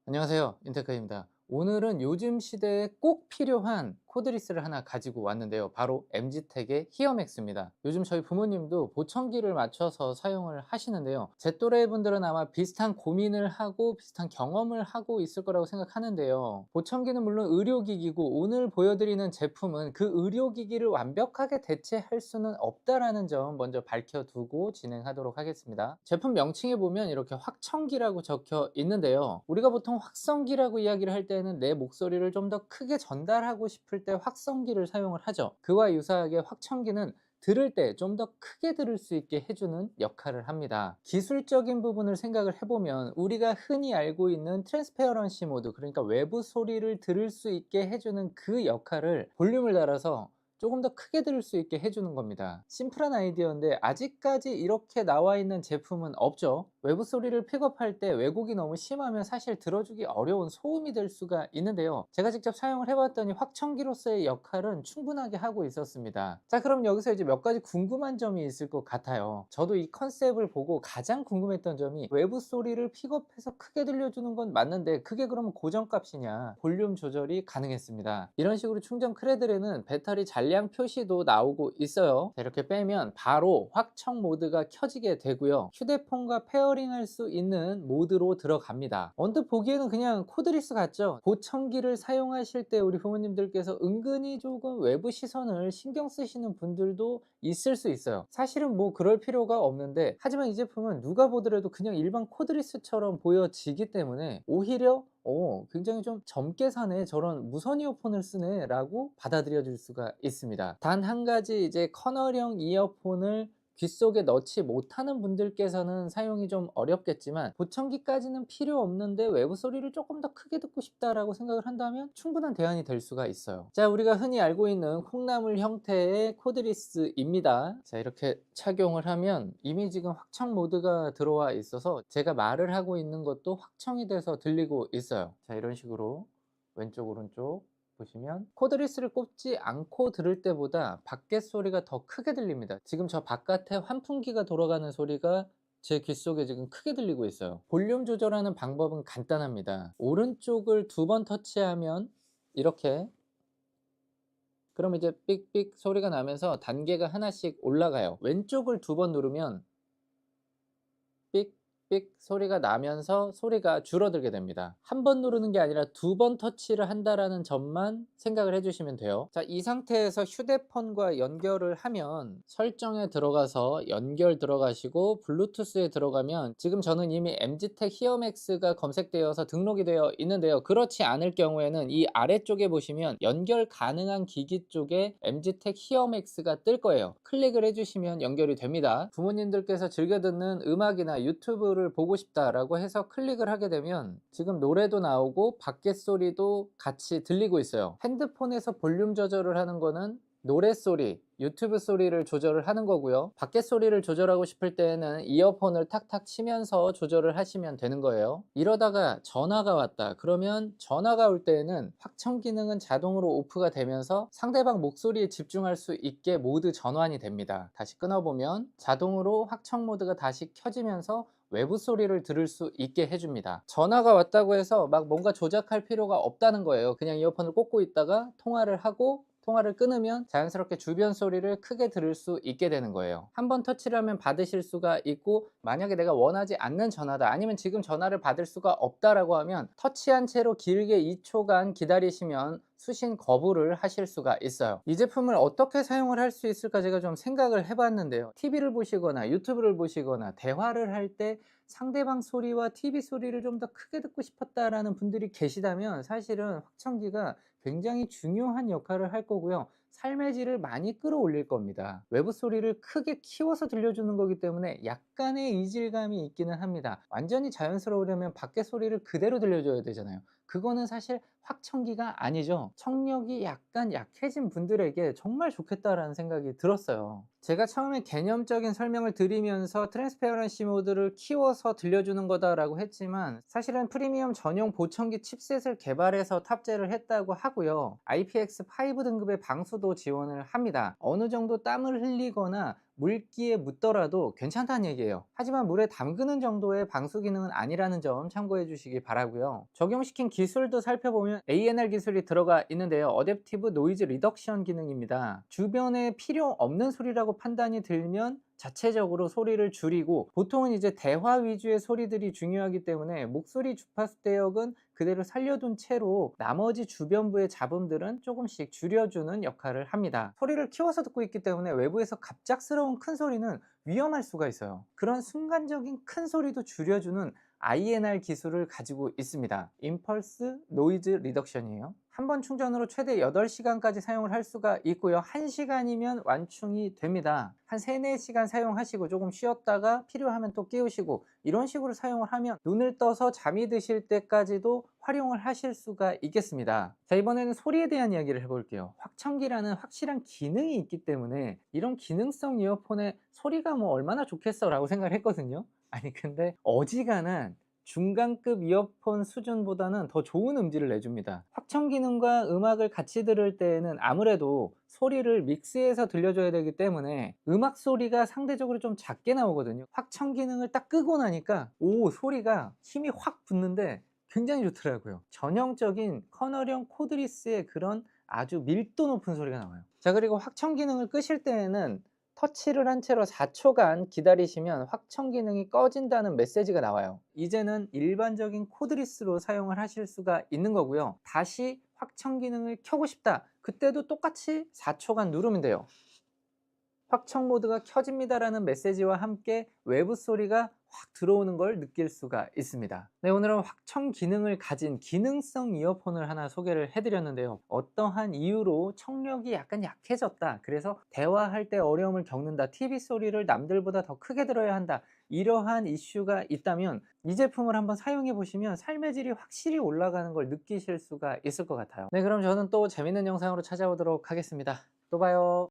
안녕하세요, 인테크입니다. 오늘은 요즘 시대에 꼭 필요한 코드리스를 하나 가지고 왔는데요, 바로 MG택의 히어맥스입니다. 요즘 저희 부모님도 보청기를 맞춰서 사용을 하시는데요, 제 또래 분들은 아마 비슷한 고민을 하고 비슷한 경험을 하고 있을 거라고 생각하는데요, 보청기는 물론 의료기기고 오늘 보여드리는 제품은 그 의료기기를 완벽하게 대체할 수는 없다라는 점 먼저 밝혀두고 진행하도록 하겠습니다. 제품 명칭에 보면 이렇게 확청기라고 적혀 있는데요, 우리가 보통 확성기라고 이야기를 할 때는 내 목소리를 좀 더 크게 전달하고 싶을 때 확성기를 사용을 하죠. 그와 유사하게 확청기는 들을 때 좀 더 크게 들을 수 있게 해주는 역할을 합니다. 기술적인 부분을 생각을 해보면 우리가 흔히 알고 있는 트랜스페어런시 모드, 그러니까 외부 소리를 들을 수 있게 해주는 그 역할을 볼륨을 달아서 조금 더 크게 들을 수 있게 해주는 겁니다. 심플한 아이디어인데 아직까지 이렇게 나와 있는 제품은 없죠. 외부 소리를 픽업할 때 왜곡이 너무 심하면 사실 들어주기 어려운 소음이 될 수가 있는데요, 제가 직접 사용을 해봤더니 확청기로서의 역할은 충분하게 하고 있었습니다. 자, 그럼 여기서 이제 몇 가지 궁금한 점이 있을 것 같아요. 저도 이 컨셉을 보고 가장 궁금했던 점이, 외부 소리를 픽업해서 크게 들려주는 건 맞는데 그게 그러면 고정값이냐, 볼륨 조절이 가능했습니다. 이런 식으로 충전 크레들에는 배터리 잔량 표시도 나오고 있어요. 자, 이렇게 빼면 바로 확청 모드가 켜지게 되고요, 휴대폰과 페어링할 수 있는 모드로 들어갑니다. 언뜻 보기에는 그냥 코드리스 같죠? 보청기를 사용하실 때 우리 부모님들께서 은근히 조금 외부 시선을 신경 쓰시는 분들도 있을 수 있어요. 사실은 뭐 그럴 필요가 없는데, 하지만 이 제품은 누가 보더라도 그냥 일반 코드리스처럼 보여지기 때문에 오히려 굉장히 좀 젊게 사네, 저런 무선 이어폰을 쓰네 라고 받아들여질 수가 있습니다. 단 한 가지, 이제 커널형 이어폰을 귓속에 넣지 못하는 분들께서는 사용이 좀 어렵겠지만, 보청기까지는 필요 없는데 외부 소리를 조금 더 크게 듣고 싶다라고 생각을 한다면 충분한 대안이 될 수가 있어요. 자, 우리가 흔히 알고 있는 콩나물 형태의 코드리스입니다. 자, 이렇게 착용을 하면 이미 지금 확청 모드가 들어와 있어서 제가 말을 하고 있는 것도 확청이 돼서 들리고 있어요. 자, 이런 식으로 왼쪽 오른쪽 보시면 코드리스를 꽂지 않고 들을 때보다 밖에 소리가 더 크게 들립니다. 지금 저 바깥에 환풍기가 돌아가는 소리가 제 귓속에 지금 크게 들리고 있어요. 볼륨 조절하는 방법은 간단합니다. 오른쪽을 2번 터치하면 이렇게, 그럼 이제 삑삑 소리가 나면서 단계가 하나씩 올라가요. 왼쪽을 2번 누르면 삑삑 소리가 나면서 소리가 줄어들게 됩니다. 한 번 누르는 게 아니라 2번 터치를 한다라는 점만 생각을 해주시면 돼요. 자, 이 상태에서 휴대폰과 연결을 하면 설정에 들어가서 연결 들어가시고 블루투스에 들어가면, 지금 저는 이미 MG택 히어맥스가 검색되어서 등록이 되어 있는데요, 그렇지 않을 경우에는 이 아래쪽에 보시면 연결 가능한 기기 쪽에 MG택 히어맥스가 뜰 거예요. 클릭을 해주시면 연결이 됩니다. 부모님들께서 즐겨 듣는 음악이나 유튜브를 보고 싶다라고 해서 클릭을 하게 되면 지금 노래도 나오고 밖에 소리도 같이 들리고 있어요. 핸드폰에서 볼륨 조절을 하는 거는 노래 소리, 유튜브 소리를 조절을 하는 거고요, 밖에 소리를 조절하고 싶을 때에는 이어폰을 탁탁 치면서 조절을 하시면 되는 거예요. 이러다가 전화가 왔다 그러면, 전화가 올 때에는 확청 기능은 자동으로 오프가 되면서 상대방 목소리에 집중할 수 있게 모드 전환이 됩니다. 다시 끊어보면 자동으로 확청 모드가 다시 켜지면서 외부 소리를 들을 수 있게 해줍니다. 전화가 왔다고 해서 막 뭔가 조작할 필요가 없다는 거예요. 그냥 이어폰을 꽂고 있다가 통화를 하고 통화를 끊으면 자연스럽게 주변 소리를 크게 들을 수 있게 되는 거예요. 한번 터치를 하면 받으실 수가 있고, 만약에 내가 원하지 않는 전화다, 아니면 지금 전화를 받을 수가 없다라고 하면 터치한 채로 길게 2초간 기다리시면 수신 거부를 하실 수가 있어요. 이 제품을 어떻게 사용을 할 수 있을까 제가 좀 생각을 해봤는데요, TV를 보시거나 유튜브를 보시거나 대화를 할 때 상대방 소리와 TV 소리를 좀 더 크게 듣고 싶었다라는 분들이 계시다면 사실은 확청기가 굉장히 중요한 역할을 할 거고요, 삶의 질을 많이 끌어올릴 겁니다. 외부 소리를 크게 키워서 들려주는 거기 때문에 약간의 이질감이 있기는 합니다. 완전히 자연스러우려면 밖에 소리를 그대로 들려줘야 되잖아요. 그거는 사실 확청기가 아니죠. 청력이 약간 약해진 분들에게 정말 좋겠다라는 생각이 들었어요. 제가 처음에 개념적인 설명을 드리면서 트랜스페어런시 모드를 키워서 들려주는 거다라고 했지만, 사실은 프리미엄 전용 보청기 칩셋을 개발해서 탑재를 했다고 하고요, IPX5 등급의 방수도 지원을 합니다. 어느 정도 땀을 흘리거나 물기에 묻더라도 괜찮다는 얘기예요. 하지만 물에 담그는 정도의 방수 기능은 아니라는 점 참고해 주시기 바라고요. 적용시킨 기술도 살펴보면 ANR 기술이 들어가 있는데요. 어댑티브 노이즈 리덕션 기능입니다. 주변에 필요 없는 소리라고 판단이 들면 자체적으로 소리를 줄이고, 보통은 이제 대화 위주의 소리들이 중요하기 때문에 목소리 주파수 대역은 그대로 살려둔 채로 나머지 주변부의 잡음들은 조금씩 줄여주는 역할을 합니다. 소리를 키워서 듣고 있기 때문에 외부에서 갑작스러운 큰 소리는 위험할 수가 있어요. 그런 순간적인 큰 소리도 줄여주는 INR 기술을 가지고 있습니다. 임펄스 노이즈 리덕션이에요. 한 번 충전으로 최대 8시간까지 사용을 할 수가 있고요. 1시간이면 완충이 됩니다. 한 3, 4시간 사용하시고 조금 쉬었다가 필요하면 또 끼우시고, 이런 식으로 사용을 하면 눈을 떠서 잠이 드실 때까지도 활용을 하실 수가 있겠습니다. 자, 이번에는 소리에 대한 이야기를 해볼게요. 확청기라는 확실한 기능이 있기 때문에 이런 기능성 이어폰에 소리가 뭐 얼마나 좋겠어 라고 생각을 했거든요. 아니 근데 어지간한 중간급 이어폰 수준보다는 더 좋은 음질을 내줍니다. 확청 기능과 음악을 같이 들을 때에는 아무래도 소리를 믹스해서 들려줘야 되기 때문에 음악 소리가 상대적으로 좀 작게 나오거든요. 확청 기능을 딱 끄고 나니까 소리가 힘이 확 붙는데 굉장히 좋더라고요. 전형적인 커널형 코드리스의 그런 아주 밀도 높은 소리가 나와요. 자, 그리고 확청 기능을 끄실 때에는 터치를 한 채로 4초간 기다리시면 확청 기능이 꺼진다는 메시지가 나와요. 이제는 일반적인 코드리스로 사용을 하실 수가 있는 거고요. 다시 확청 기능을 켜고 싶다, 그때도 똑같이 4초간 누르면 돼요. 확청 모드가 켜집니다라는 메시지와 함께 외부 소리가 확 들어오는 걸 느낄 수가 있습니다. 네, 오늘은 확청 기능을 가진 기능성 이어폰을 하나 소개를 해드렸는데요. 어떠한 이유로 청력이 약간 약해졌다, 그래서 대화할 때 어려움을 겪는다, TV 소리를 남들보다 더 크게 들어야 한다, 이러한 이슈가 있다면 이 제품을 한번 사용해 보시면 삶의 질이 확실히 올라가는 걸 느끼실 수가 있을 것 같아요. 네, 그럼 저는 또 재밌는 영상으로 찾아오도록 하겠습니다. 또 봐요.